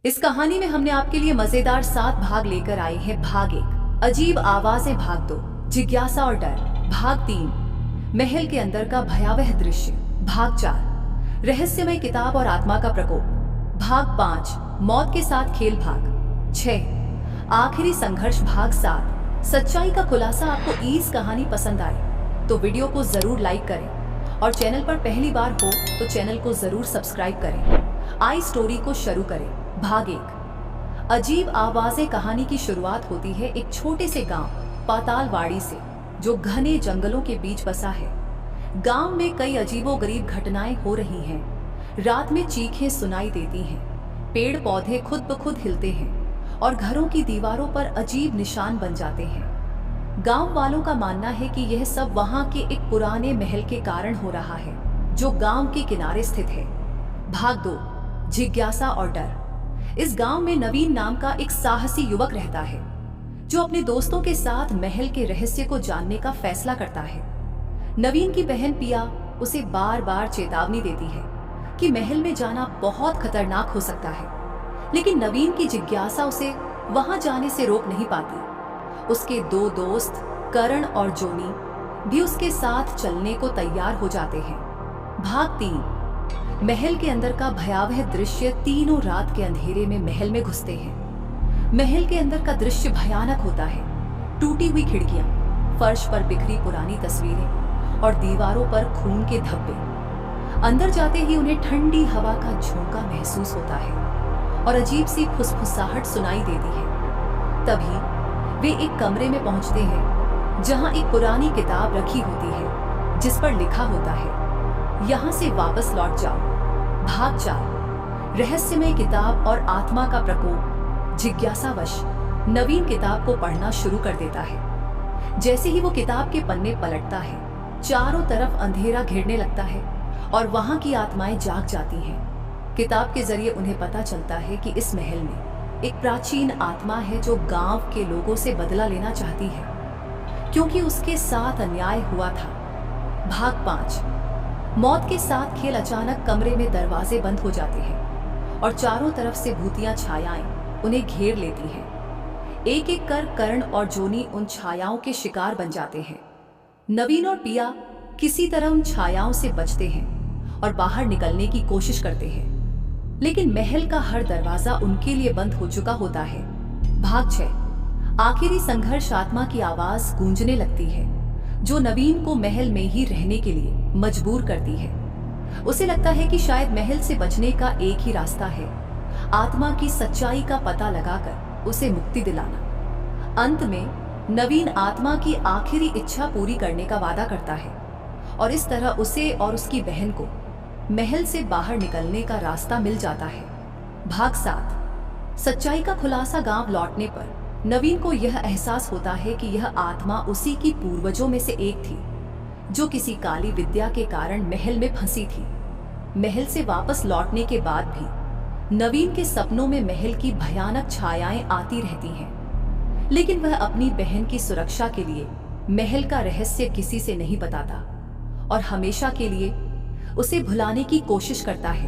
इस कहानी में हमने आपके लिए मजेदार 7 भाग लेकर आए हैं। भाग 1 अजीब आवाजें, भाग 2 जिज्ञासा और डर, भाग 3 महल के अंदर का भयावह दृश्य, भाग 4 रहस्यमय किताब और आत्मा का प्रकोप, भाग 5 मौत के साथ खेल, भाग 6 आखिरी संघर्ष, भाग 7 सच्चाई का खुलासा। आपको इस कहानी पसंद आए तो वीडियो को जरूर लाइक करें और चैनल पर पहली बार हो तो चैनल को जरूर सब्सक्राइब करें। आई स्टोरी को शुरू करें। भाग 1 अजीब आवाजें। कहानी की शुरुआत होती है एक छोटे से गांव पातालवाड़ी से, जो घने जंगलों के बीच बसा है। गांव में कई अजीबोगरीब घटनाएं हो रही हैं। रात में चीखें सुनाई देती हैं, पेड़ पौधे खुद ब खुद हिलते हैं और घरों की दीवारों पर अजीब निशान बन जाते हैं। गांव वालों का मानना है कि यह सब वहां के एक पुराने महल के कारण हो रहा है, जो गांव के किनारे स्थित है। भाग 2 जिज्ञासा और डर। इस गांव में नवीन नाम का एक साहसी युवक रहता है, जो अपने दोस्तों के साथ महल के रहस्य को जानने का फैसला करता है। नवीन की बहन पिया उसे बार बार चेतावनी देती है कि महल में जाना बहुत खतरनाक हो सकता है, लेकिन नवीन की जिज्ञासा उसे वहां जाने से रोक नहीं पाती। उसके 2 दोस्त करण और जोनी भी उसके साथ चलने को तैयार हो जाते हैं। भाग 3 महल के अंदर का भयावह दृश्य। तीनों रात के अंधेरे में महल में घुसते हैं। महल के अंदर का दृश्य भयानक होता है। टूटी हुई खिड़कियां, फर्श पर बिखरी पुरानी तस्वीरें और दीवारों पर खून के धब्बे। अंदर जाते ही उन्हें ठंडी हवा का झोंका महसूस होता है और अजीब सी फुसफुसाहट सुनाई देती है। तभी वे एक कमरे में पहुंचते हैं, जहां एक पुरानी किताब रखी होती है, जिस पर लिखा होता है, यहां से वापस लौट जाओ। भाग 4 रहस्यमय किताब और आत्मा का प्रकोप। जिज्ञासावश नवीन किताब को पढ़ना शुरू कर देता है। जैसे ही वो किताब के पन्ने पलटता है, चारों तरफ अंधेरा घिरने लगता है और वहां की आत्माएं जाग जाती हैं। किताब के जरिए उन्हें पता चलता है कि इस महल में एक प्राचीन आत्मा है, जो गांव के लोगों से बदला लेना चाहती है, क्योंकि उसके साथ अन्याय हुआ था। भाग 5 मौत के साथ खेल। अचानक कमरे में दरवाजे बंद हो जाते हैं और चारों तरफ से भूतिया छायाएं उन्हें घेर लेती हैं। एक एक कर करण और जोनी उन छायाओं के शिकार बन जाते हैं। नवीन और पिया किसी तरह उन छायाओं से बचते हैं और बाहर निकलने की कोशिश करते हैं, लेकिन महल का हर दरवाजा उनके लिए बंद हो चुका होता है। भाग 6 आखिरी संघर्ष। आत्मा की आवाज गूंजने लगती है, जो नवीन को महल में ही रहने के लिए मजबूर करती है। उसे लगता है कि शायद महल से बचने का एक ही रास्ता है, आत्मा की सच्चाई का पता लगाकर उसे मुक्ति दिलाना। अंत में नवीन आत्मा की आखिरी इच्छा पूरी करने का वादा करता है और इस तरह उसे और उसकी बहन को महल से बाहर निकलने का रास्ता मिल जाता है। भाग 7 सच्चाई का खुलासा। गांव लौटने पर नवीन को यह एहसास होता है कि यह आत्मा उसी की पूर्वजों में से एक थी, जो किसी काली विद्या के कारण महल में फंसी थी। महल से वापस लौटने के बाद भी नवीन के सपनों में महल की भयानक छायाएं आती रहती हैं, लेकिन वह अपनी बहन की सुरक्षा के लिए महल का रहस्य किसी से नहीं बताता और हमेशा के लिए उसे भुलाने की कोशिश करता है।